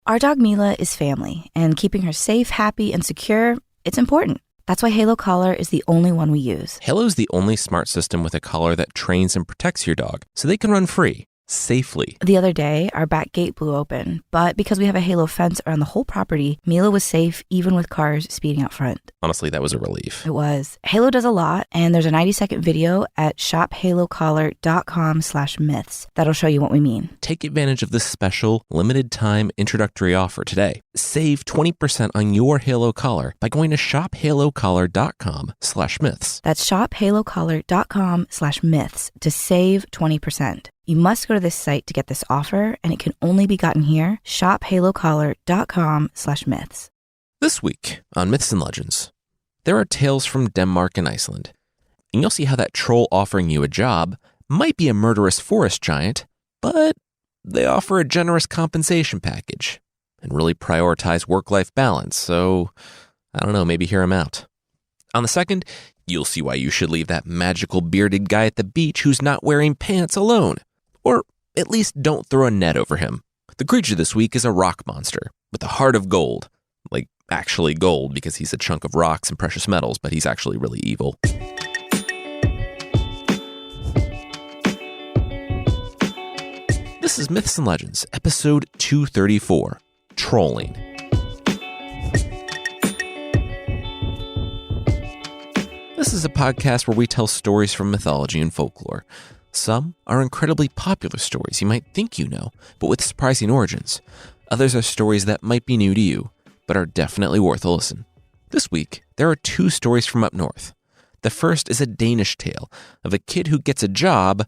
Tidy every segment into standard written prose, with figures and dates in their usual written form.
Our dog Mila is family, and keeping her safe, happy, and secure, it's important. That's why Halo Collar is the only one we use. Halo's the only smart system with a collar that trains and protects your dog so they can run free, safely. The other day, our back gate blew open, but because we have a Halo fence around the whole property, Mila was safe even with cars speeding out front. Honestly, that was a relief. It was. Halo does a lot, and there's a 90-second video at shophalocollar.com/myths that'll show you what we mean. Take advantage of this special limited-time introductory offer today. Save 20% on your Halo Collar by going to shophalocollar.com/myths. That's shophalocollar.com/myths to save 20%. You must go to this site to get this offer, and it can only be gotten here. shophalocollar.com/myths. This week on Myths and Legends, there are tales from Denmark and Iceland. And you'll see how that troll offering you a job might be a murderous forest giant, but they offer a generous compensation package and really prioritize work-life balance, so I don't know, maybe hear them out. On the second, you'll see why you should leave that magical bearded guy at the beach who's not wearing pants alone. Or at least don't throw a net over him. The creature this week is a rock monster with a heart of gold. Like, actually gold because he's a chunk of rocks and precious metals, but he's actually really evil. This is Myths and Legends, episode 234, Trolling. This is a podcast where we tell stories from mythology and folklore. Some are incredibly popular stories you might think you know, but with surprising origins. Others are stories that might be new to you, but are definitely worth a listen. This week, there are two stories from up north. The first is a Danish tale of a kid who gets a job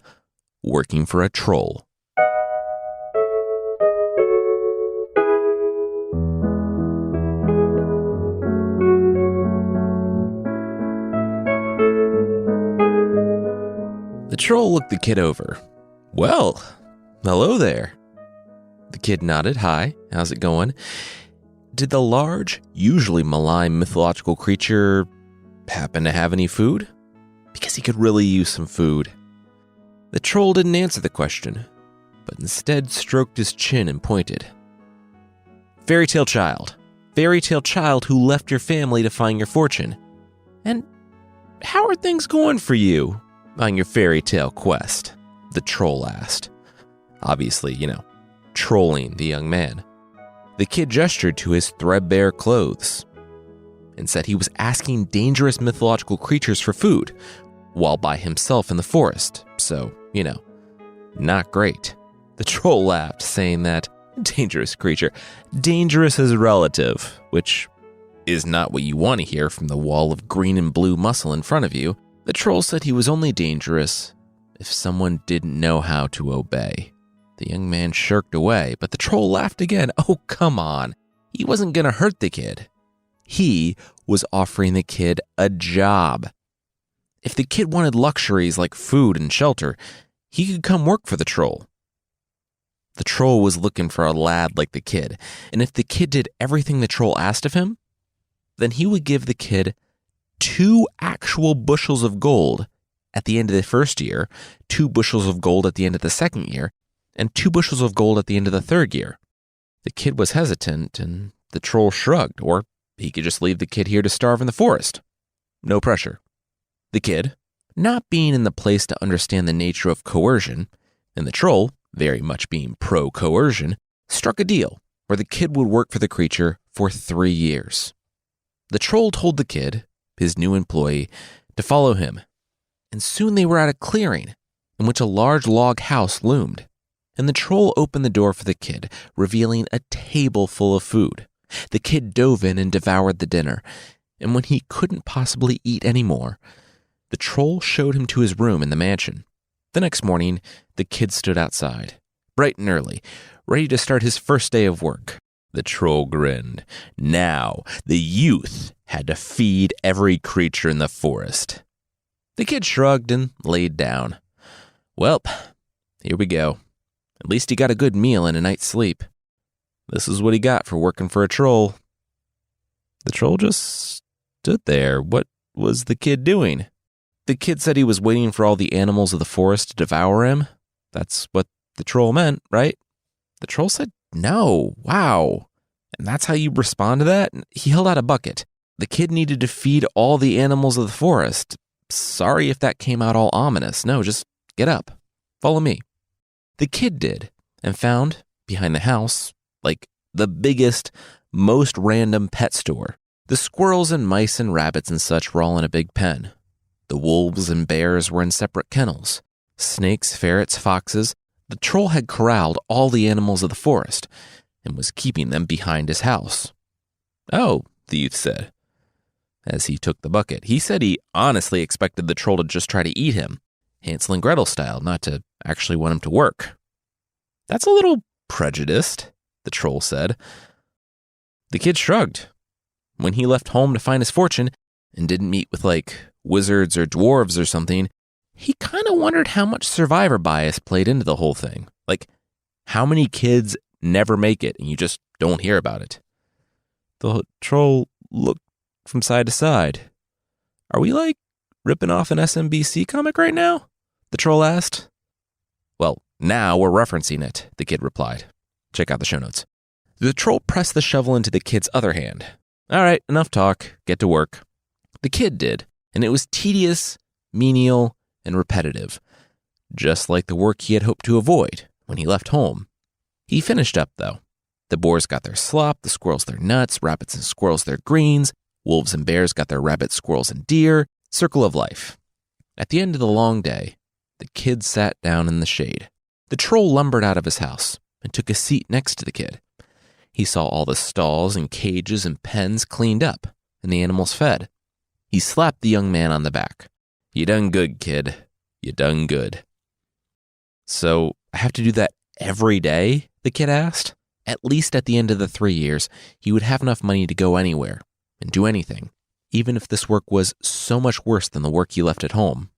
working for a troll. The troll looked the kid over. "Well, hello there." The kid nodded. "Hi, how's it going?" Did the large, usually malign mythological creature happen to have any food? Because he could really use some food. The troll didn't answer the question, but instead stroked his chin and pointed. Fairy tale child who left your family to find your fortune. And how are things going for you on your fairy tale quest? The troll asked. Obviously, trolling the young man. The kid gestured to his threadbare clothes and said he was asking dangerous mythological creatures for food while by himself in the forest. So, not great. The troll laughed, saying that dangerous creature, dangerous is relative, which is not what you want to hear from the wall of green and blue muscle in front of you. The troll said he was only dangerous if someone didn't know how to obey. The young man shirked away, but the troll laughed again. Oh, come on. He wasn't going to hurt the kid. He was offering the kid a job. If the kid wanted luxuries like food and shelter, he could come work for the troll. The troll was looking for a lad like the kid, and if the kid did everything the troll asked of him, then he would give the kid 2 actual bushels of gold at the end of the first year, 2 bushels of gold at the end of the second year, and 2 bushels of gold at the end of the third year. The kid was hesitant, and the troll shrugged, or he could just leave the kid here to starve in the forest. No pressure. The kid, not being in the place to understand the nature of coercion, and the troll, very much being pro-coercion, struck a deal where the kid would work for the creature for 3 years. The troll told the kid, his new employee, to follow him, and soon they were at a clearing in which a large log house loomed. And the troll opened the door for the kid, revealing a table full of food. The kid dove in and devoured the dinner, and when he couldn't possibly eat any more, the troll showed him to his room in the mansion. The next morning, the kid stood outside, bright and early, ready to start his first day of work. The troll grinned. Now, the youth had to feed every creature in the forest. The kid shrugged and laid down. Well, here we go. At least he got a good meal and a night's sleep. This is what he got for working for a troll. The troll just stood there. What was the kid doing? The kid said he was waiting for all the animals of the forest to devour him. That's what the troll meant, right? The troll said, no. Wow. And that's how you respond to that? He held out a bucket. The kid needed to feed all the animals of the forest. Sorry if that came out all ominous. No, just get up. Follow me. The kid did, and found, behind the house, like the biggest, most random pet store. The squirrels and mice and rabbits and such were all in a big pen. The wolves and bears were in separate kennels. Snakes, ferrets, foxes. The troll had corralled all the animals of the forest and was keeping them behind his house. Oh, the youth said, as he took the bucket. He said he honestly expected the troll to just try to eat him, Hansel and Gretel style, not to actually want him to work. That's a little prejudiced, the troll said. The kid shrugged. When he left home to find his fortune and didn't meet with, wizards or dwarves or something, he kind of wondered how much survivor bias played into the whole thing. How many kids never make it and you just don't hear about it? The troll looked from side to side. Are we, ripping off an SMBC comic right now? The troll asked. Well, now we're referencing it, the kid replied. Check out the show notes. The troll pressed the shovel into the kid's other hand. All right, enough talk. Get to work. The kid did, and it was tedious, menial, and repetitive, just like the work he had hoped to avoid when he left home. He finished up, though. The boars got their slop, the squirrels their nuts, rabbits and squirrels their greens, wolves and bears got their rabbits, squirrels, and deer. Circle of life. At the end of the long day, the kid sat down in the shade. The troll lumbered out of his house and took a seat next to the kid. He saw all the stalls and cages and pens cleaned up and the animals fed. He slapped the young man on the back. You done good, kid. You done good. So I have to do that every day? The kid asked. At least at the end of the 3 years, he would have enough money to go anywhere and do anything, even if this work was so much worse than the work he left at home.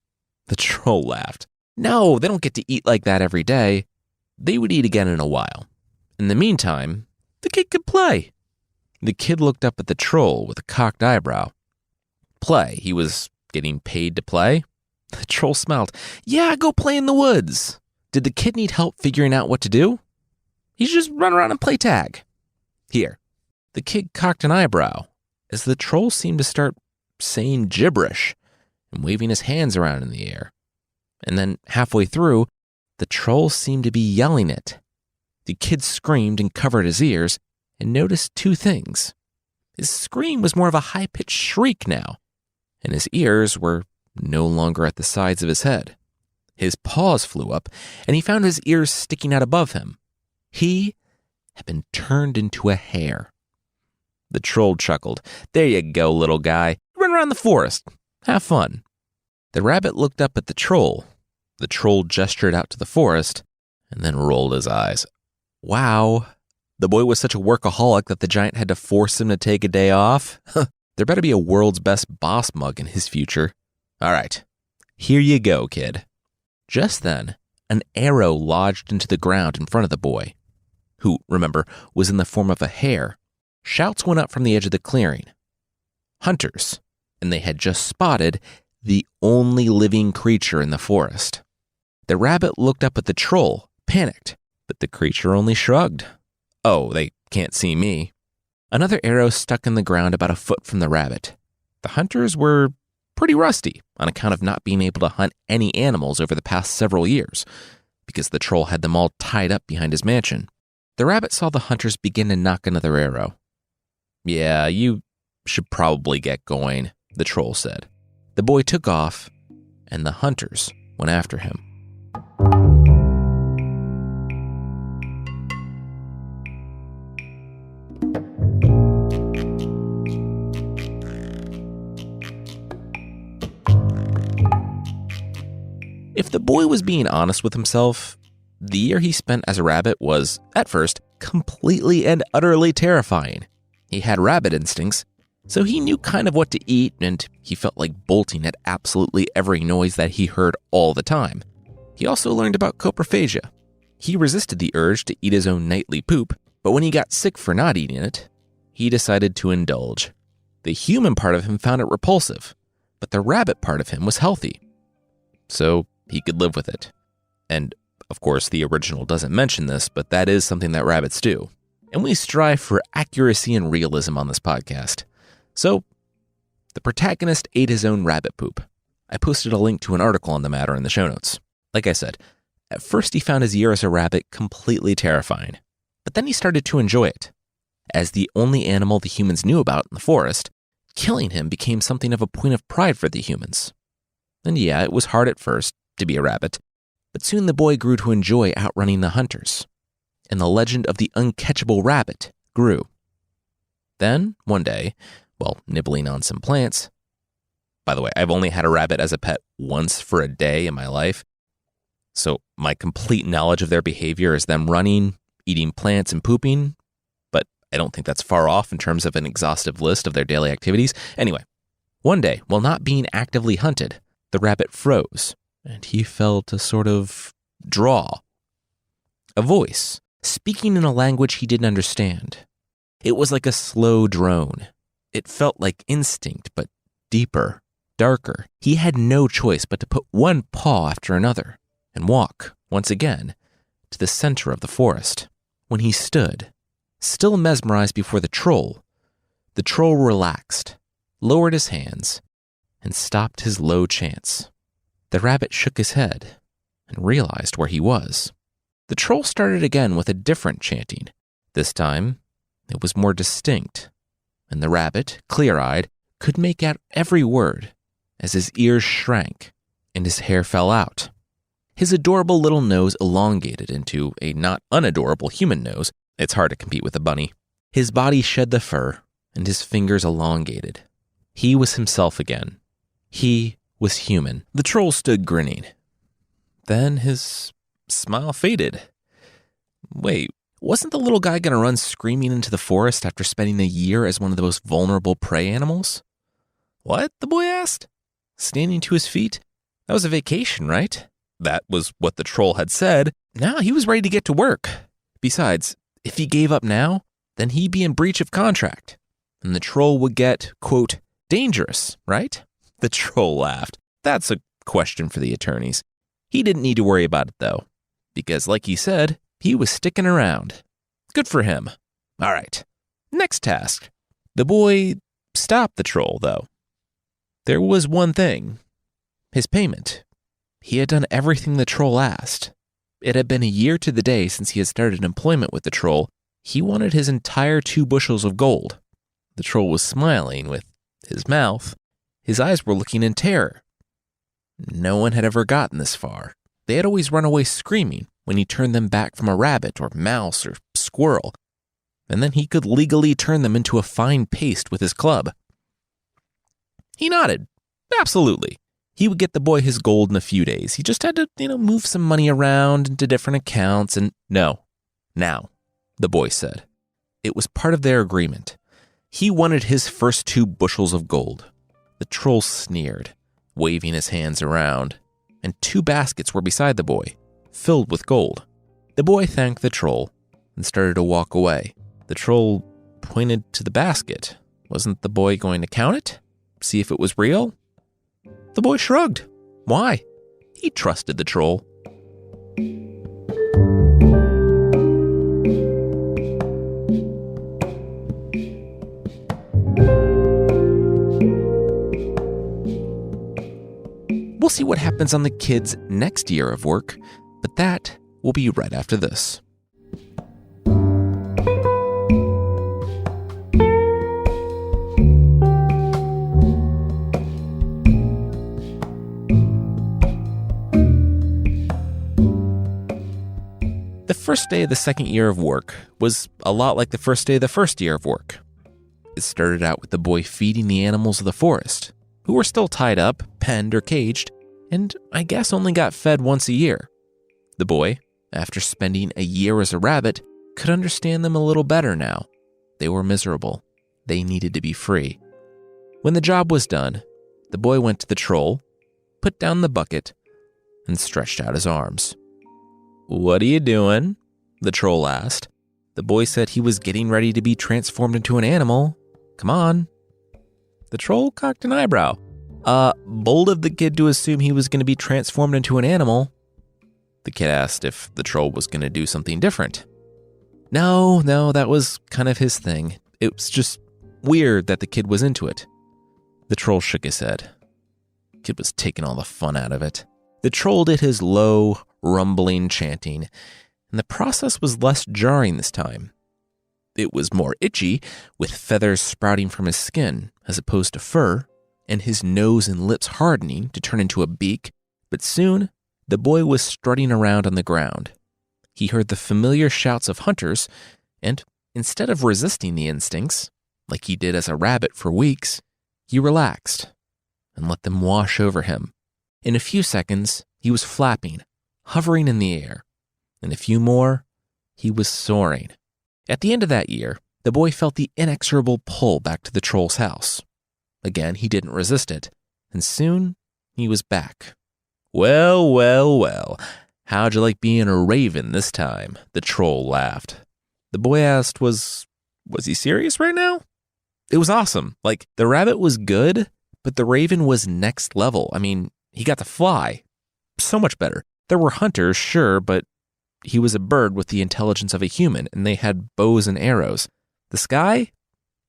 The troll laughed. No, they don't get to eat like that every day. They would eat again in a while. In the meantime, the kid could play. The kid looked up at the troll with a cocked eyebrow. Play? He was getting paid to play? The troll smiled. Yeah, go play in the woods. Did the kid need help figuring out what to do? He should just run around and play tag. Here. The kid cocked an eyebrow as the troll seemed to start saying gibberish and waving his hands around in the air. And then halfway through, the troll seemed to be yelling it. The kid screamed and covered his ears and noticed two things. His scream was more of a high-pitched shriek now, and his ears were no longer at the sides of his head. His paws flew up, and he found his ears sticking out above him. He had been turned into a hare. The troll chuckled. There you go, little guy. Run around the forest. Have fun. The rabbit looked up at the troll. The troll gestured out to the forest and then rolled his eyes. Wow. The boy was such a workaholic that the giant had to force him to take a day off. There better be a world's best boss mug in his future. All right. Here you go, kid. Just then, an arrow lodged into the ground in front of the boy, who, remember, was in the form of a hare. Shouts went up from the edge of the clearing. Hunters, and they had just spotted the only living creature in the forest. The rabbit looked up at the troll, panicked, but the creature only shrugged. Oh, they can't see me. Another arrow stuck in the ground about a foot from the rabbit. The hunters were pretty rusty on account of not being able to hunt any animals over the past several years, because the troll had them all tied up behind his mansion. The rabbit saw the hunters begin to knock another arrow. Yeah, you should probably get going, the troll said. The boy took off, and the hunters went after him. If the boy was being honest with himself, the year he spent as a rabbit was, at first, completely and utterly terrifying. He had rabbit instincts, so he knew kind of what to eat, and he felt like bolting at absolutely every noise that he heard all the time. He also learned about coprophagia. He resisted the urge to eat his own nightly poop, but when he got sick for not eating it, he decided to indulge. The human part of him found it repulsive, but the rabbit part of him was healthy. So he could live with it. And, of course, the original doesn't mention this, but that is something that rabbits do. and we strive for accuracy and realism on this podcast. So, the protagonist ate his own rabbit poop. I posted a link to an article on the matter in the show notes. Like I said, at first he found his year as a rabbit completely terrifying, but then he started to enjoy it. As the only animal the humans knew about in the forest, killing him became something of a point of pride for the humans. And yeah, it was hard at first to be a rabbit, but soon the boy grew to enjoy outrunning the hunters, and the legend of the uncatchable rabbit grew. Then, one day, while nibbling on some plants. By the way, I've only had a rabbit as a pet once for a day in my life, so my complete knowledge of their behavior is them running, eating plants, and pooping, but I don't think that's far off in terms of an exhaustive list of their daily activities. Anyway, one day, while not being actively hunted, the rabbit froze, and he felt a sort of draw. A voice, speaking in a language he didn't understand. It was like a slow drone. It felt like instinct, but deeper, darker. He had no choice but to put one paw after another and walk, once again, to the center of the forest. When he stood, still mesmerized before the troll relaxed, lowered his hands, and stopped his low chants. The rabbit shook his head and realized where he was. The troll started again with a different chanting. This time, it was more distinct, and the rabbit, clear-eyed, could make out every word as his ears shrank and his hair fell out. His adorable little nose elongated into a not unadorable human nose. It's hard to compete with a bunny. His body shed the fur, and his fingers elongated. He was himself again. He was human. The troll stood grinning. Then his smile faded. Wait, wasn't the little guy going to run screaming into the forest after spending a year as one of the most vulnerable prey animals? What? The boy asked. Standing to his feet? That was a vacation, right? That was what the troll had said. Now he was ready to get to work. Besides, if he gave up now, then he'd be in breach of contract. And the troll would get, quote, dangerous, right? The troll laughed. That's a question for the attorneys. He didn't need to worry about it, though, because like he said, he was sticking around. Good for him. All right, next task. The boy stopped the troll, though. There was one thing. His payment. He had done everything the troll asked. It had been a year to the day since he had started employment with the troll. He wanted his entire 2 bushels of gold. The troll was smiling with his mouth. His eyes were looking in terror. No one had ever gotten this far. They had always run away screaming when he turned them back from a rabbit or mouse or squirrel, and then he could legally turn them into a fine paste with his club. He nodded. Absolutely. He would get the boy his gold in a few days. He just had to, move some money around into different accounts and no. Now, the boy said. It was part of their agreement. He wanted his first 2 bushels of gold. The troll sneered, waving his hands around, and 2 baskets were beside the boy, filled with gold. The boy thanked the troll and started to walk away. The troll pointed to the basket. Wasn't the boy going to count it? See if it was real? The boy shrugged. Why? He trusted the troll. We'll see what happens on the kid's next year of work, but that will be right after this. The first day of the second year of work was a lot like the first day of the first year of work. It started out with the boy feeding the animals of the forest, who were still tied up, penned, or caged, and I guess only got fed once a year. The boy, after spending a year as a rabbit, could understand them a little better now. They were miserable. They needed to be free. When the job was done, the boy went to the troll, put down the bucket, and stretched out his arms. "What are you doing?" the troll asked. The boy said he was getting ready to be transformed into an animal. Come on. The troll cocked an eyebrow. Bold of the kid to assume he was going to be transformed into an animal. The kid asked if the troll was going to do something different. No, that was kind of his thing. It was just weird that the kid was into it. The troll shook his head. Kid was taking all the fun out of it. The troll did his low, rumbling chanting, and the process was less jarring this time. It was more itchy, with feathers sprouting from his skin as opposed to fur, and his nose and lips hardening to turn into a beak, but soon the boy was strutting around on the ground. He heard the familiar shouts of hunters, and instead of resisting the instincts, like he did as a rabbit for weeks, he relaxed and let them wash over him. In a few seconds, he was flapping, hovering in the air. In a few more, he was soaring. At the end of that year, the boy felt the inexorable pull back to the troll's house. Again, he didn't resist it, and soon he was back. Well, how'd you like being a raven this time? The troll laughed. The boy asked, was he serious right now? It was awesome. Like, the rabbit was good, but the raven was next level. I mean, he got to fly. So much better. There were hunters, sure, but he was a bird with the intelligence of a human, and they had bows and arrows. The sky?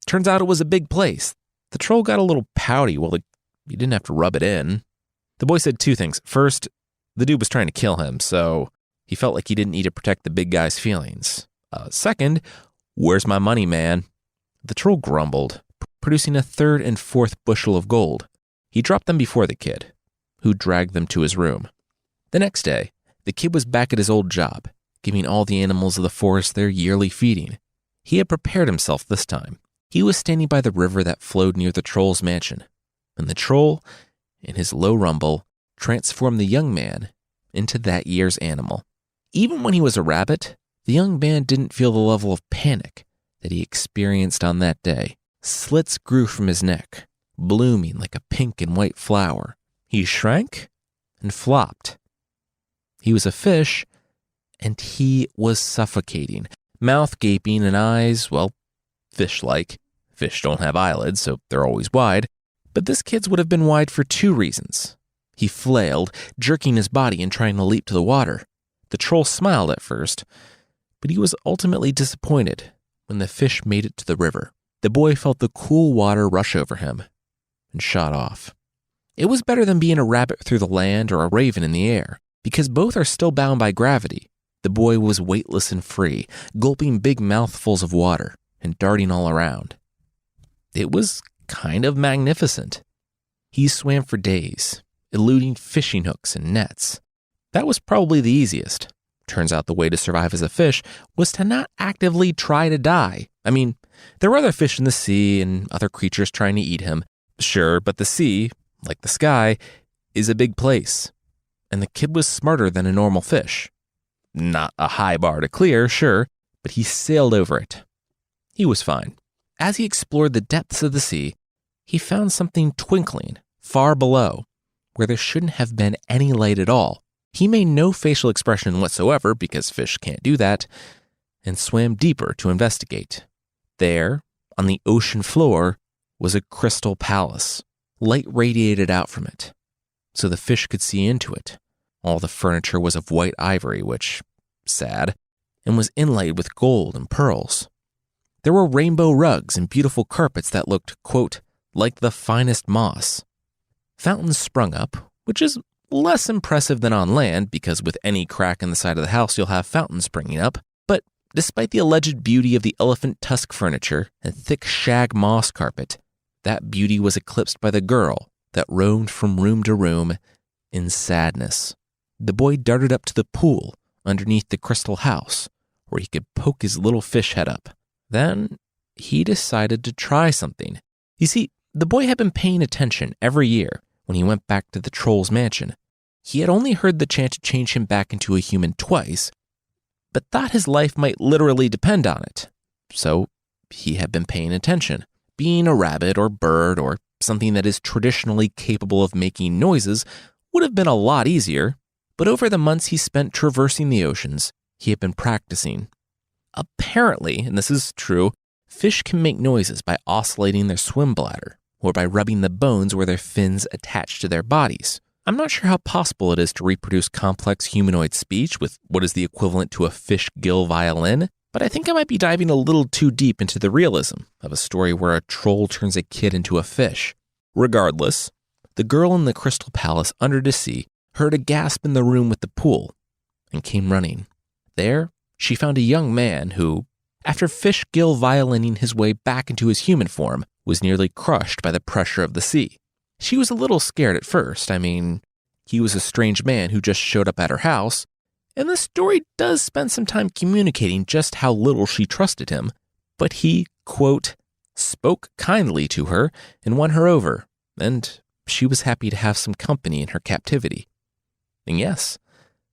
Turns out it was a big place. The troll got a little pouty. Well, he didn't have to rub it in. The boy said two things. First, the dude was trying to kill him, so he felt like he didn't need to protect the big guy's feelings. Second, where's my money, man? The troll grumbled, producing a third and fourth bushel of gold. He dropped them before the kid, who dragged them to his room. The next day, the kid was back at his old job, giving all the animals of the forest their yearly feeding. He had prepared himself this time. He was standing by the river that flowed near the troll's mansion, and the troll, in his low rumble, transformed the young man into that year's animal. Even when he was a rabbit, the young man didn't feel the level of panic that he experienced on that day. Slits grew from his neck, blooming like a pink and white flower. He shrank and flopped. He was a fish, and he was suffocating, mouth gaping and eyes, well, fish-like. Fish don't have eyelids, so they're always wide. But this kid's would have been wide for two reasons. He flailed, jerking his body and trying to leap to the water. The troll smiled at first, but he was ultimately disappointed when the fish made it to the river. The boy felt the cool water rush over him and shot off. It was better than being a rabbit through the land or a raven in the air, because both are still bound by gravity. The boy was weightless and free, gulping big mouthfuls of water and darting all around. It was kind of magnificent. He swam for days, eluding fishing hooks and nets. That was probably the easiest. Turns out the way to survive as a fish was to not actively try to die. I mean, there were other fish in the sea and other creatures trying to eat him. Sure, but the sea, like the sky, is a big place. And the kid was smarter than a normal fish. Not a high bar to clear, sure, but he sailed over it. He was fine. As he explored the depths of the sea, he found something twinkling far below, where there shouldn't have been any light at all. He made no facial expression whatsoever, because fish can't do that, and swam deeper to investigate. There, on the ocean floor, was a crystal palace. Light radiated out from it, so the fish could see into it. All the furniture was of white ivory, which, sad, and was inlaid with gold and pearls. There were rainbow rugs and beautiful carpets that looked, quote, like the finest moss. Fountains sprung up, which is less impressive than on land, because with any crack in the side of the house you'll have fountains springing up. But despite the alleged beauty of the elephant tusk furniture and thick shag moss carpet, that beauty was eclipsed by the girl that roamed from room to room in sadness. The boy darted up to the pool underneath the crystal house, where he could poke his little fish head up. Then he decided to try something. You see, the boy had been paying attention every year when he went back to the troll's mansion. He had only heard the chant to change him back into a human twice, but thought his life might literally depend on it. So he had been paying attention. Being a rabbit or bird or something that is traditionally capable of making noises would have been a lot easier, but over the months he spent traversing the oceans, he had been practicing. Apparently, and this is true, fish can make noises by oscillating their swim bladder or by rubbing the bones where their fins attach to their bodies. I'm not sure how possible it is to reproduce complex humanoid speech with what is the equivalent to a fish gill violin, But I think I might be diving a little too deep into the realism of a story where a troll turns a kid into a fish. Regardless, the girl in the Crystal Palace under the sea heard a gasp in the room with the pool and came running. There, she found a young man who, after fish gill violining his way back into his human form, was nearly crushed by the pressure of the sea. She was a little scared at first. I mean, he was a strange man who just showed up at her house, and the story does spend some time communicating just how little she trusted him, but he, quote, spoke kindly to her and won her over, and she was happy to have some company in her captivity. And yes,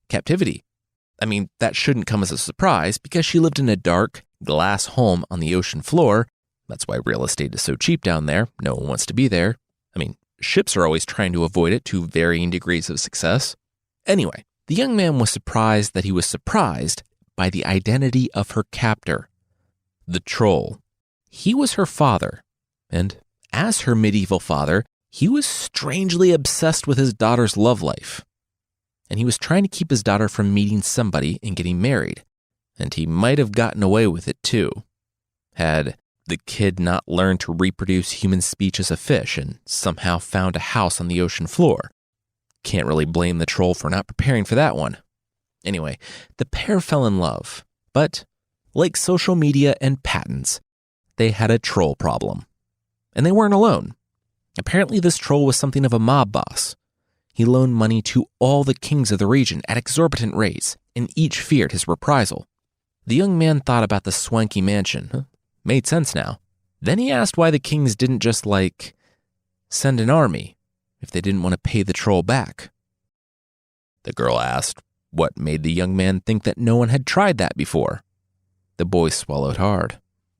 captivity. I mean, that shouldn't come as a surprise because she lived in a dark, glass home on the ocean floor. That's why real estate is so cheap down there. No one wants to be there. I mean, ships are always trying to avoid it to varying degrees of success. Anyway, the young man was surprised that he was surprised by the identity of her captor, the troll. He was her father, and as her medieval father, he was strangely obsessed with his daughter's love life. And he was trying to keep his daughter from meeting somebody and getting married, and he might have gotten away with it too, had the kid not learned to reproduce human speech as a fish and somehow found a house on the ocean floor. Can't really blame the troll for not preparing for that one. Anyway, the pair fell in love, but like social media and patents, they had a troll problem. And they weren't alone. Apparently this troll was something of a mob boss. He loaned money to all the kings of the region at exorbitant rates, and each feared his reprisal. The young man thought about the swanky mansion. Made sense now. Then he asked why the kings didn't just, send an army if they didn't want to pay the troll back. The girl asked what made the young man think that no one had tried that before. The boy swallowed hard.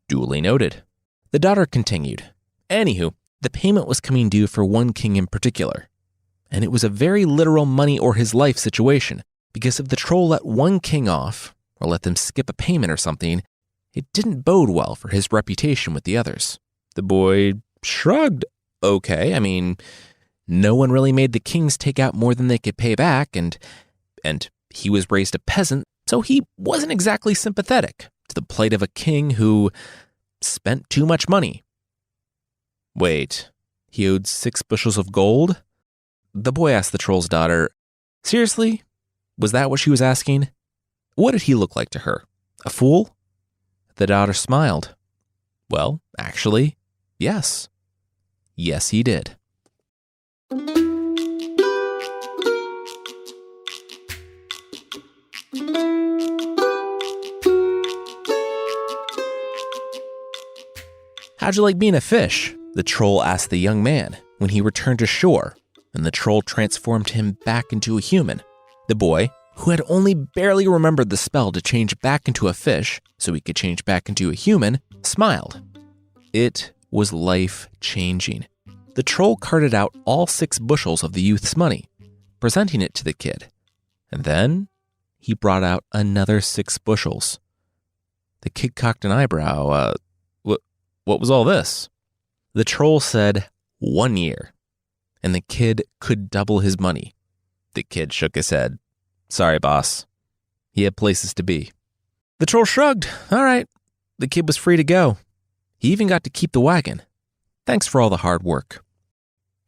Duly noted. The daughter continued. Anywho, the payment was coming due for one king in particular. And it was a very literal money or his life situation, because if the troll let one king off, or let them skip a payment or something, it didn't bode well for his reputation with the others. The boy shrugged. Okay, I mean, no one really made the kings take out more than they could pay back, and he was raised a peasant, so he wasn't exactly sympathetic to the plight of a king who spent too much money. Wait, he owed 6 bushels of gold? The boy asked the troll's daughter, seriously? Was that what she was asking? What did he look like to her? A fool? The daughter smiled. Well, actually, yes. Yes, he did. How'd you like being a fish? The troll asked the young man when he returned to shore, and the troll transformed him back into a human. The boy, who had only barely remembered the spell to change back into a fish so he could change back into a human, smiled. It was life-changing. The troll carted out all 6 bushels of the youth's money, presenting it to the kid. And then he brought out another 6 bushels. The kid cocked an eyebrow. What was all this? The troll said 1 year, and the kid could double his money. The kid shook his head. Sorry, boss. He had places to be. The troll shrugged. All right. The kid was free to go. He even got to keep the wagon. Thanks for all the hard work.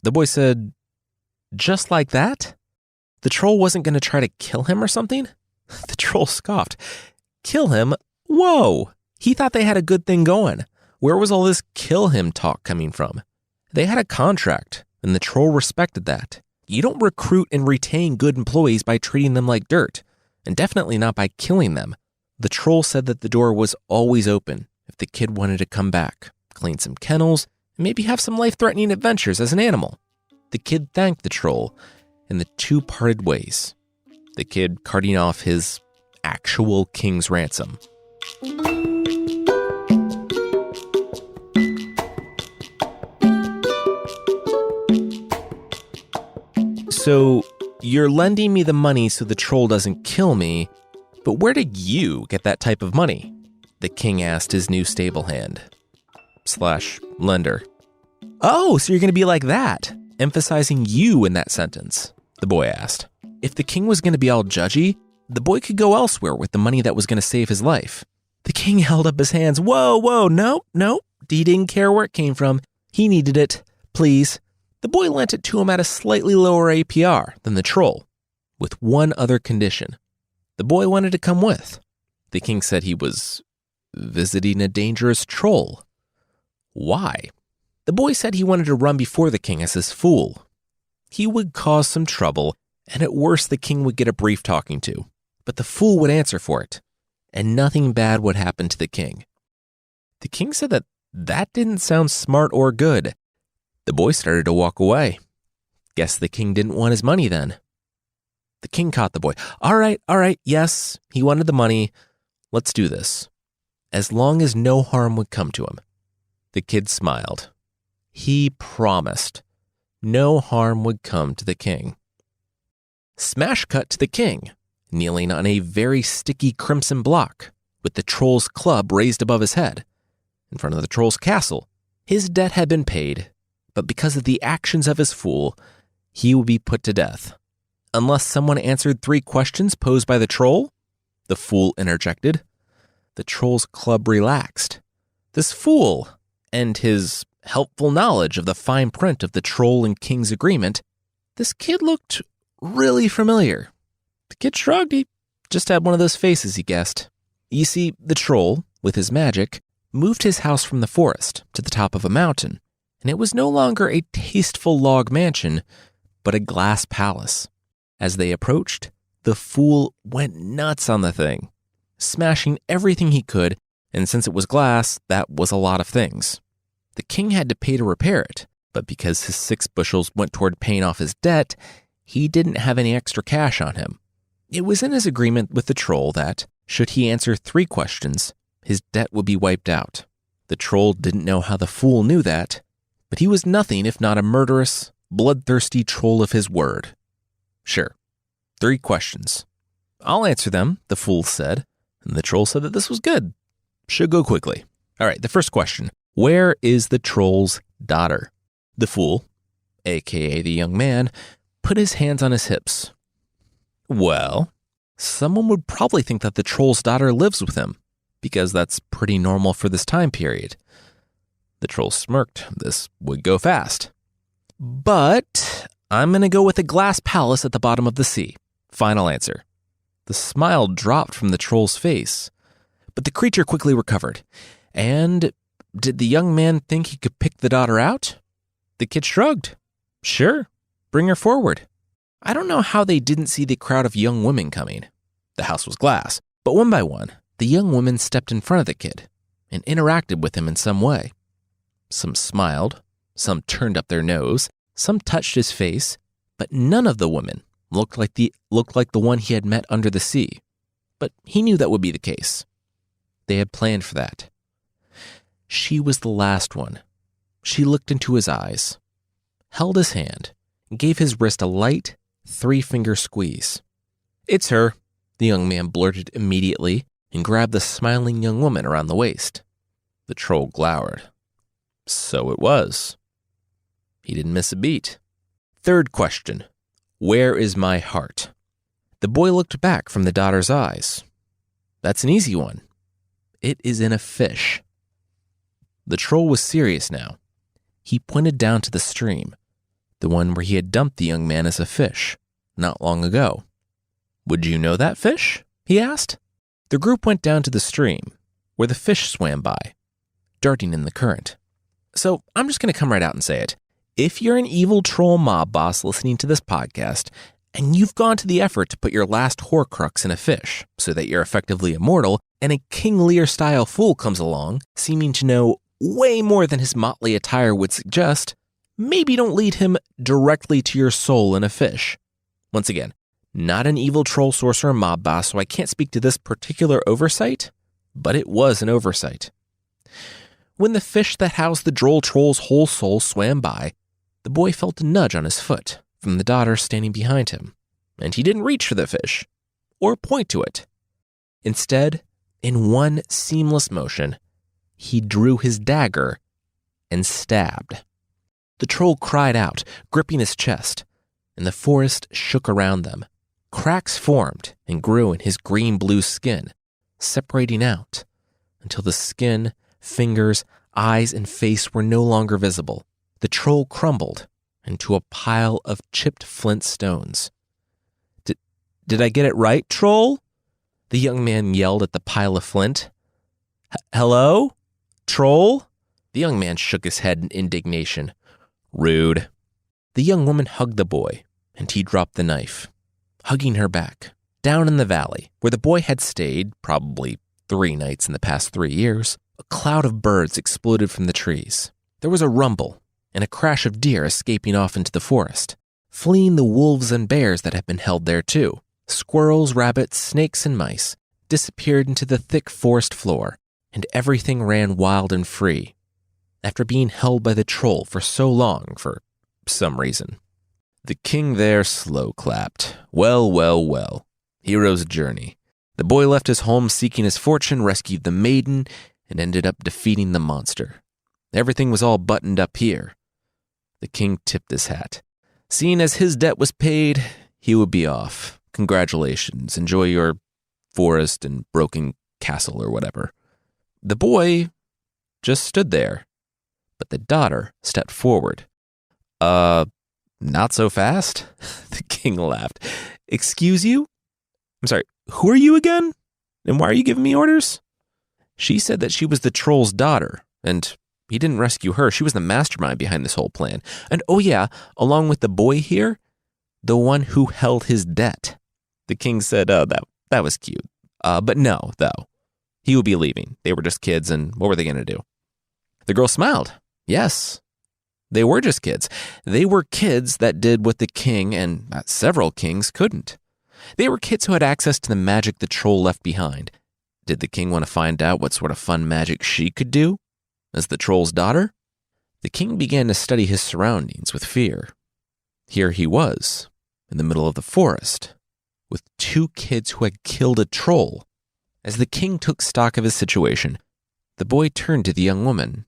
The boy said, just like that? The troll wasn't going to try to kill him or something? The troll scoffed. Kill him? Whoa! He thought they had a good thing going. Where was all this kill him talk coming from? They had a contract, and the troll respected that. You don't recruit and retain good employees by treating them like dirt, and definitely not by killing them. The troll said that the door was always open if the kid wanted to come back, clean some kennels, and maybe have some life-threatening adventures as an animal. The kid thanked the troll, and the two parted ways, the kid carting off his actual king's ransom. So, you're lending me the money so the troll doesn't kill me, but where did you get that type of money? The king asked his new stable hand / lender. Oh, so you're going to be like that, emphasizing you in that sentence, the boy asked. If the king was going to be all judgy, the boy could go elsewhere with the money that was going to save his life. The The king held up his hands. Whoa, nope. He didn't care where it came from. He needed it. Please. The boy lent it to him at a slightly lower APR than the troll, with one other condition. The boy wanted to come with. The king said he was visiting a dangerous troll. Why? The boy said he wanted to run before the king as his fool. He would cause some trouble, and at worst the king would get a brief talking to, but the fool would answer for it, and nothing bad would happen to the king. The king said that didn't sound smart or good. The boy started to walk away. Guess the king didn't want his money then. The king caught the boy. All right, yes, he wanted the money. Let's do this. As long as no harm would come to him. The kid smiled. He promised no harm would come to the king. Smash cut to the king, kneeling on a very sticky crimson block, with the troll's club raised above his head, in front of the troll's castle. His debt had been paid, but because of the actions of his fool, he would be put to death. Unless someone answered 3 questions posed by the troll, the fool interjected. The troll's club relaxed. This fool, and his helpful knowledge of the fine print of the troll and king's agreement, this kid looked really familiar. The kid shrugged. He just had one of those faces, he guessed. You see, the troll, with his magic, moved his house from the forest to the top of a mountain, and it was no longer a tasteful log mansion, but a glass palace. As they approached, the fool went nuts on the thing, smashing everything he could, and since it was glass, that was a lot of things. The king had to pay to repair it, but because his 6 bushels went toward paying off his debt, he didn't have any extra cash on him. It was in his agreement with the troll that, should he answer 3 questions, his debt would be wiped out. The troll didn't know how the fool knew that, but he was nothing if not a murderous, bloodthirsty troll of his word. Sure, 3 questions. I'll answer them, the fool said, and the troll said that this was good. Should go quickly. All right, the first question. Where is the troll's daughter? The fool, aka the young man, put his hands on his hips. Well, someone would probably think that the troll's daughter lives with him, because that's pretty normal for this time period. The troll smirked. This would go fast. But I'm going to go with a glass palace at the bottom of the sea. Final answer. The smile dropped from the troll's face, but the creature quickly recovered. And did the young man think he could pick the daughter out? The kid shrugged. Sure, bring her forward. I don't know how they didn't see the crowd of young women coming. The house was glass, but one by one, the young women stepped in front of the kid and interacted with him in some way. Some smiled, some turned up their nose, some touched his face, but none of the women looked like the one he had met under the sea. But he knew that would be the case. They had planned for that. She was the last one. She looked into his eyes, held his hand, and gave his wrist a light 3-finger squeeze. It's her, the young man blurted immediately and grabbed the smiling young woman around the waist. The troll glowered. So it was. He didn't miss a beat. Third question. Where is my heart? The boy looked back from the daughter's eyes. That's an easy one. It is in a fish. The troll was serious now. He pointed down to the stream, the one where he had dumped the young man as a fish, not long ago. Would you know that fish? He asked. The group went down to the stream, where the fish swam by, darting in the current. So I'm just going to come right out and say it. If you're an evil troll mob boss listening to this podcast, and you've gone to the effort to put your last Horcrux in a fish so that you're effectively immortal, and a King Lear-style fool comes along, seeming to know way more than his motley attire would suggest, maybe don't lead him directly to your soul in a fish. Once again, not an evil troll sorcerer mob boss, so I can't speak to this particular oversight, but it was an oversight. When the fish that housed the droll troll's whole soul swam by, the boy felt a nudge on his foot from the daughter standing behind him, and he didn't reach for the fish or point to it. Instead, in one seamless motion, he drew his dagger and stabbed. The troll cried out, gripping his chest, and the forest shook around them. Cracks formed and grew in his green-blue skin, separating out, until the skin, fingers, eyes, and face were no longer visible. The troll crumbled into a pile of chipped flint stones. Did I get it right, troll? The young man yelled at the pile of flint. Hello? Troll? The young man shook his head in indignation. Rude. The young woman hugged the boy, and he dropped the knife, hugging her back. Down in the valley, where the boy had stayed, probably 3 nights in the past 3 years, a cloud of birds exploded from the trees. There was a rumble and a crash of deer escaping off into the forest, fleeing the wolves and bears that had been held there too. Squirrels, rabbits, snakes, and mice disappeared into the thick forest floor, and everything ran wild and free, after being held by the troll for so long for some reason. The king there slow clapped. Well, well, well. Hero's journey. The boy left his home seeking his fortune, rescued the maiden, and ended up defeating the monster. Everything was all buttoned up here. The king tipped his hat. Seeing as his debt was paid, he would be off. Congratulations. Enjoy your forest and broken castle or whatever. The boy just stood there, but the daughter stepped forward. Not so fast? The king laughed. Excuse you? I'm sorry, who are you again? And why are you giving me orders? She said that she was the troll's daughter, and he didn't rescue her. She was the mastermind behind this whole plan. And oh yeah, along with the boy here, the one who held his debt. The king said, that was cute. But no, though. He would be leaving. They were just kids, and what were they going to do? The girl smiled. Yes, they were just kids. They were kids that did what the king and several kings couldn't. They were kids who had access to the magic the troll left behind. Did the king want to find out what sort of fun magic she could do as the troll's daughter? The king began to study his surroundings with fear. Here he was, in the middle of the forest, with 2 kids who had killed a troll. As the king took stock of his situation, the boy turned to the young woman.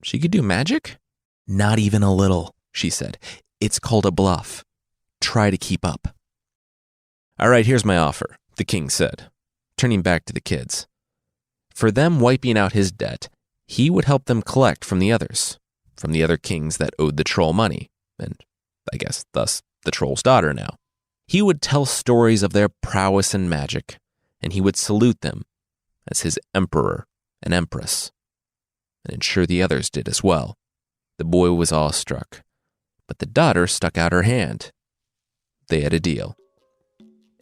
She could do magic? Not even a little, she said. It's called a bluff. Try to keep up. All right, here's my offer, the king said, turning back to the kids. For them wiping out his debt, he would help them collect from the others, from the other kings that owed the troll money, and I guess thus the troll's daughter now. He would tell stories of their prowess and magic, and he would salute them as his emperor and empress, and ensure the others did as well. The boy was awestruck, but the daughter stuck out her hand. They had a deal.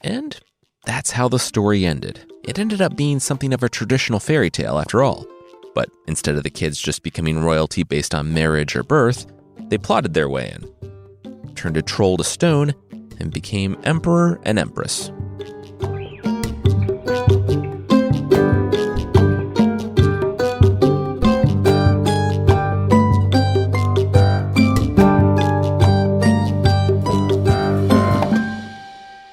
And that's how the story ended. It ended up being something of a traditional fairy tale after all. But instead of the kids just becoming royalty based on marriage or birth, they plotted their way in, turned a troll to stone, and became emperor and empress.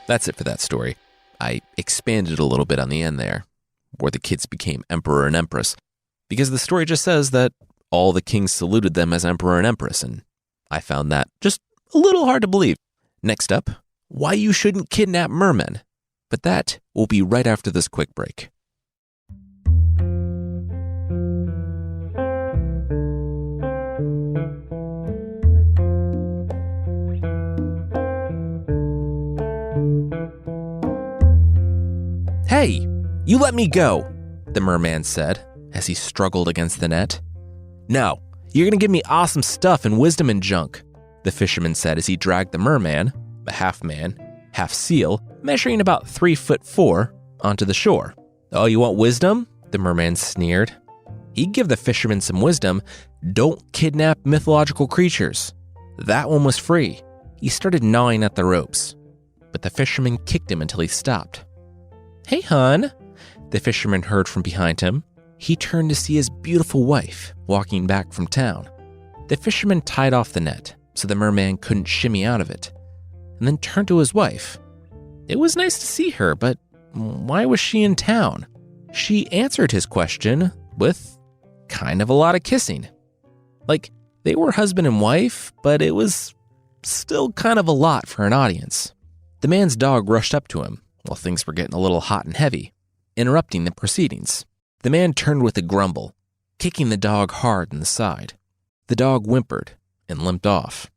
That's it for that story. I expanded a little bit on the end there, where the kids became emperor and empress, because the story just says that all the kings saluted them as emperor and empress, and I found that just a little hard to believe. Next up, why you shouldn't kidnap mermen. But that will be right after this quick break. Hey, you let me go, the merman said as he struggled against the net. No, you're going to give me awesome stuff and wisdom and junk, the fisherman said as he dragged the merman, a half man, half seal, measuring about 3'4", onto the shore. Oh, you want wisdom? The merman sneered. He'd give the fisherman some wisdom. Don't kidnap mythological creatures. That one was free. He started gnawing at the ropes, but the fisherman kicked him until he stopped. Hey, hon, the fisherman heard from behind him. He turned to see his beautiful wife walking back from town. The fisherman tied off the net so the merman couldn't shimmy out of it, and then turned to his wife. It was nice to see her, but why was she in town? She answered his question with kind of a lot of kissing. Like, they were husband and wife, but it was still kind of a lot for an audience. The man's dog rushed up to him while things were getting a little hot and heavy, interrupting the proceedings. The man turned with a grumble, kicking the dog hard in the side. The dog whimpered and limped off.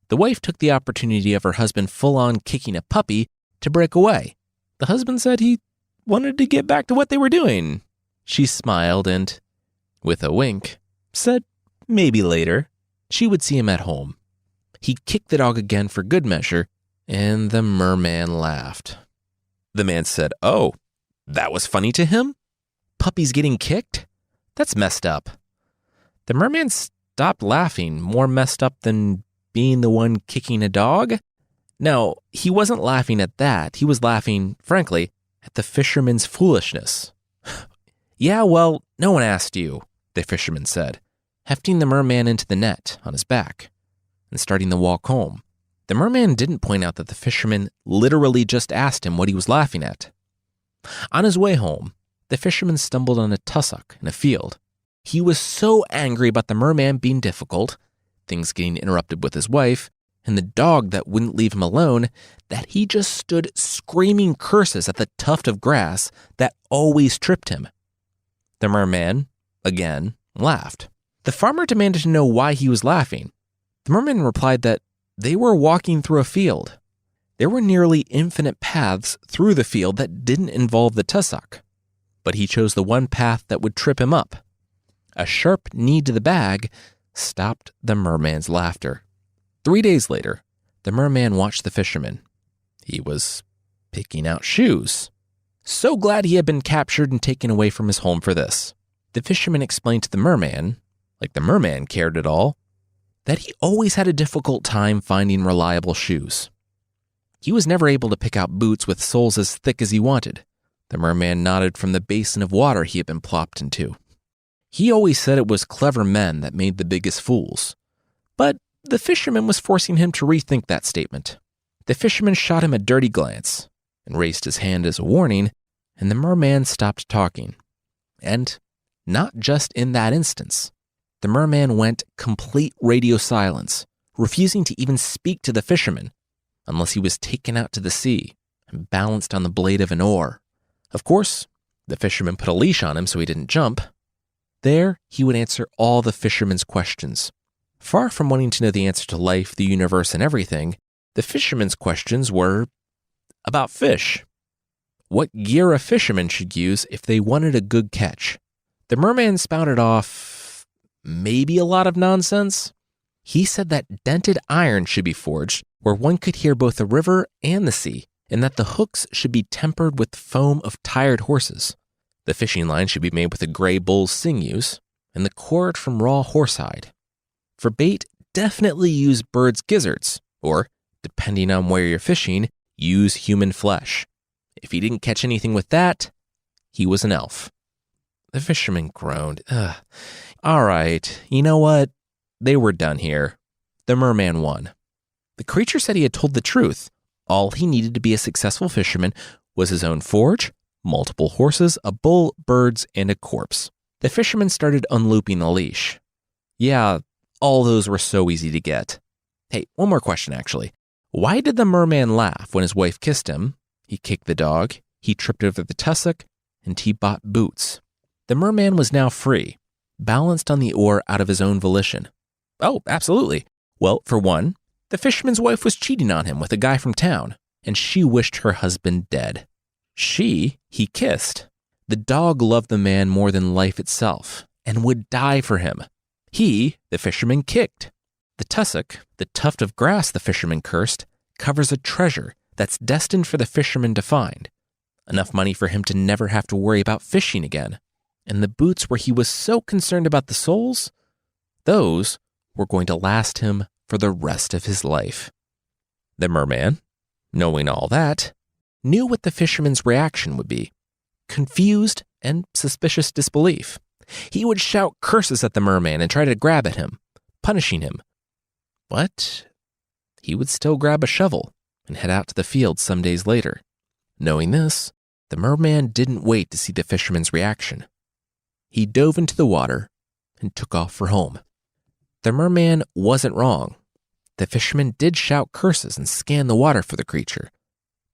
The wife took the opportunity of her husband full-on kicking a puppy to break away. The husband said he wanted to get back to what they were doing. She smiled and, with a wink, said maybe later she would see him at home. He kicked the dog again for good measure, and the merman laughed. The man said, "Oh, that was funny to him? Puppies getting kicked? That's messed up." The merman stopped laughing, more messed up than being the one kicking a dog. No, he wasn't laughing at that. He was laughing, frankly, at the fisherman's foolishness. "Yeah, well, no one asked you," the fisherman said, hefting the merman into the net on his back and starting the walk home. The merman didn't point out that the fisherman literally just asked him what he was laughing at. On his way home, the fisherman stumbled on a tussock in a field. He was so angry about the merman being difficult, things getting interrupted with his wife, and the dog that wouldn't leave him alone, that he just stood screaming curses at the tuft of grass that always tripped him. The merman, again, laughed. The farmer demanded to know why he was laughing. The merman replied that they were walking through a field. There were nearly infinite paths through the field that didn't involve the tussock, but he chose the one path that would trip him up. A sharp knee to the bag stopped the merman's laughter. 3 days later, the merman watched the fisherman. He was picking out shoes. So glad he had been captured and taken away from his home for this. The fisherman explained to the merman, like the merman cared at all, that he always had a difficult time finding reliable shoes. He was never able to pick out boots with soles as thick as he wanted. The merman nodded from the basin of water he had been plopped into. He always said it was clever men that made the biggest fools. But the fisherman was forcing him to rethink that statement. The fisherman shot him a dirty glance and raised his hand as a warning, and the merman stopped talking. And not just in that instance. The merman went complete radio silence, refusing to even speak to the fisherman unless he was taken out to the sea and balanced on the blade of an oar. Of course, the fisherman put a leash on him so he didn't jump. There, he would answer all the fisherman's questions. Far from wanting to know the answer to life, the universe, and everything, the fisherman's questions were about fish. What gear a fisherman should use if they wanted a good catch. The merman spouted off maybe a lot of nonsense. He said that dented iron should be forged where one could hear both the river and the sea, and that the hooks should be tempered with foam of tired horses. The fishing line should be made with a gray bull's sinews, and the cord from raw horsehide. For bait, definitely use bird's gizzards, or, depending on where you're fishing, use human flesh. If he didn't catch anything with that, he was an elf. The fisherman groaned. All right, you know what? They were done here. The merman won. The creature said he had told the truth. All he needed to be a successful fisherman was his own forge, multiple horses, a bull, birds, and a corpse. The fisherman started unlooping the leash. Yeah, all those were so easy to get. Hey, one more question actually. Why did the merman laugh when his wife kissed him? He kicked the dog, he tripped over the tussock, and he bought boots. The merman was now free, balanced on the oar out of his own volition. Oh, absolutely. Well, for one, the fisherman's wife was cheating on him with a guy from town, and she wished her husband dead. He kissed. The dog loved the man more than life itself, and would die for him. He, the fisherman, kicked. The tussock, the tuft of grass the fisherman cursed, covers a treasure that's destined for the fisherman to find. Enough money for him to never have to worry about fishing again. And the boots where he was so concerned about the soles, those were going to last him for the rest of his life. The merman, knowing all that, knew what the fisherman's reaction would be. Confused and suspicious disbelief. He would shout curses at the merman and try to grab at him, punishing him. But he would still grab a shovel and head out to the field some days later. Knowing this, the merman didn't wait to see the fisherman's reaction. He dove into the water and took off for home. The merman wasn't wrong. The fisherman did shout curses and scan the water for the creature,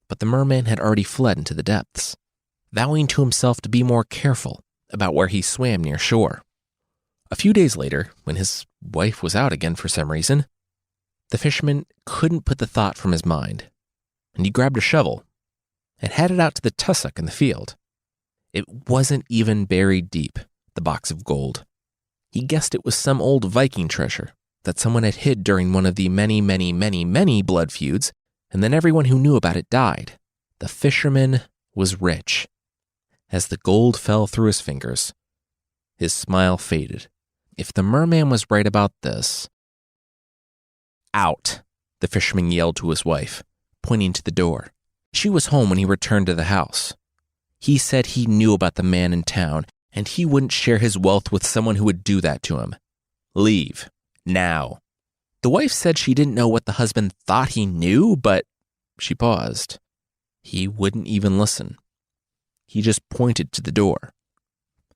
but the merman had already fled into the depths. Vowing to himself to be more careful, about where he swam near shore. A few days later, when his wife was out again for some reason, the fisherman couldn't put the thought from his mind, and he grabbed a shovel and headed out to the tussock in the field. It wasn't even buried deep, the box of gold. He guessed it was some old Viking treasure that someone had hid during one of the many blood feuds, and then everyone who knew about it died. The fisherman was rich. As the gold fell through his fingers, his smile faded. If the merman was right about this... "Out," the fisherman yelled to his wife, pointing to the door. She was home when he returned to the house. He said he knew about the man in town, and he wouldn't share his wealth with someone who would do that to him. "Leave. Now." The wife said she didn't know what the husband thought he knew, but she paused. He wouldn't even listen. He just pointed to the door.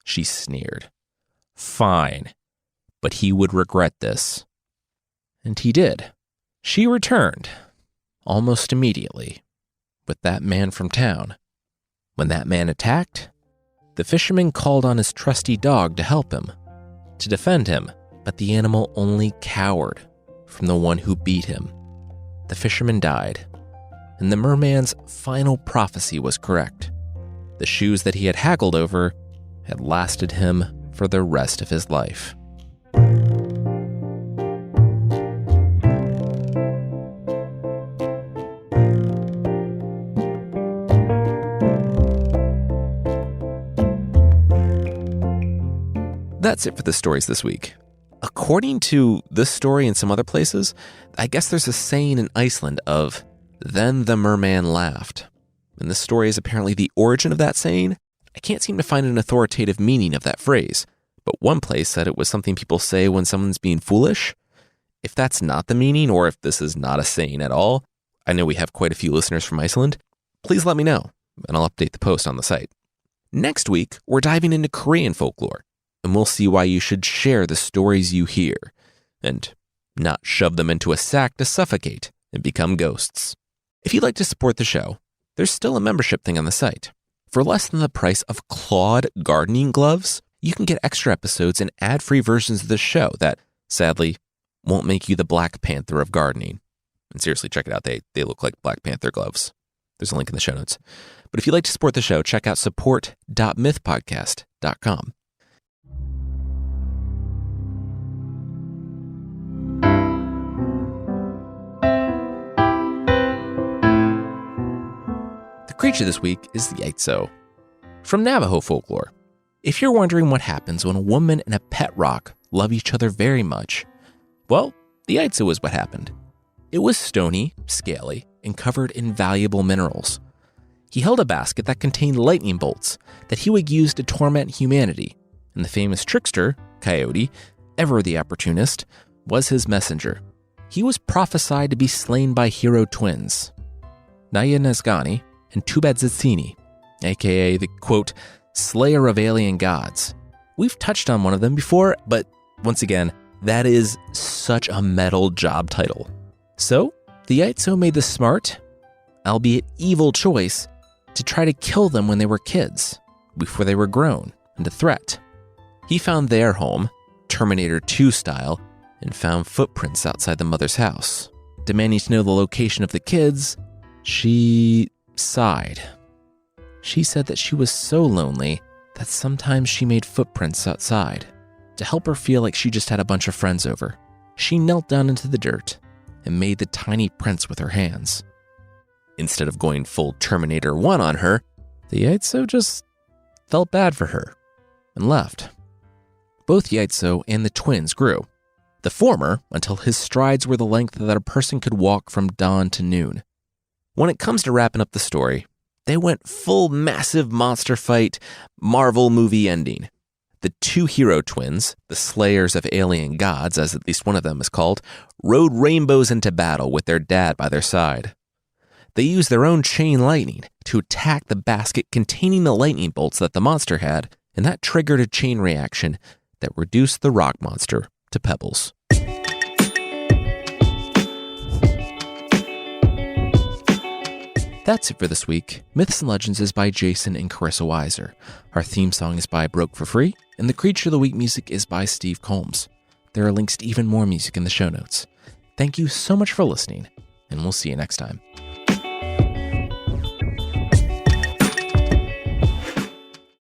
She sneered. Fine, but he would regret this. And he did. She returned, almost immediately, with that man from town. When that man attacked, the fisherman called on his trusty dog to help him, to defend him, but the animal only cowered from the one who beat him. The fisherman died, and the merman's final prophecy was correct. The shoes that he had haggled over had lasted him for the rest of his life. That's it for the stories this week. According to this story and some other places, I guess there's a saying in Iceland of, "Then the merman laughed." And this story is apparently the origin of that saying. I can't seem to find an authoritative meaning of that phrase, but one place said it was something people say when someone's being foolish. If that's not the meaning, or if this is not a saying at all, I know we have quite a few listeners from Iceland, please let me know, and I'll update the post on the site. Next week, we're diving into Korean folklore, and we'll see why you should share the stories you hear, and not shove them into a sack to suffocate and become ghosts. If you'd like to support the show, there's still a membership thing on the site. For less than the price of clawed gardening gloves, you can get extra episodes and ad-free versions of the show that, sadly, won't make you the Black Panther of gardening. And seriously, check it out. They look like Black Panther gloves. There's a link in the show notes. But if you'd like to support the show, check out support.mythpodcast.com. The creature this week is the Yaitso. From Navajo folklore. If you're wondering what happens when a woman and a pet rock love each other very much, well, the Yaitso is what happened. It was stony, scaly, and covered in valuable minerals. He held a basket that contained lightning bolts that he would use to torment humanity, and the famous trickster, Coyote, ever the opportunist, was his messenger. He was prophesied to be slain by hero twins, Naya Nezgani and Tubadzitsini, aka the, quote, slayer of alien gods. We've touched on one of them before, but once again, that is such a metal job title. So, the Yaitso made the smart, albeit evil choice, to try to kill them when they were kids, before they were grown and a threat. He found their home, Terminator 2 style, and found footprints outside the mother's house. Demanding to know the location of the kids, she sighed. She said that she was so lonely that sometimes she made footprints outside. To help her feel like she just had a bunch of friends over, she knelt down into the dirt and made the tiny prints with her hands. Instead of going full Terminator 1 on her, the Yaitso just felt bad for her and left. Both Yaitso and the twins grew. The former until his strides were the length that a person could walk from dawn to noon. When it comes to wrapping up the story, they went full massive monster fight, Marvel movie ending. The two hero twins, the slayers of alien gods, as at least one of them is called, rode rainbows into battle with their dad by their side. They used their own chain lightning to attack the basket containing the lightning bolts that the monster had, and that triggered a chain reaction that reduced the rock monster to pebbles. That's it for this week. Myths and Legends is by Jason and Carissa Weiser. Our theme song is by Broke for Free, and the Creature of the Week music is by Steve Combs. There are links to even more music in the show notes. Thank you so much for listening, and we'll see you next time.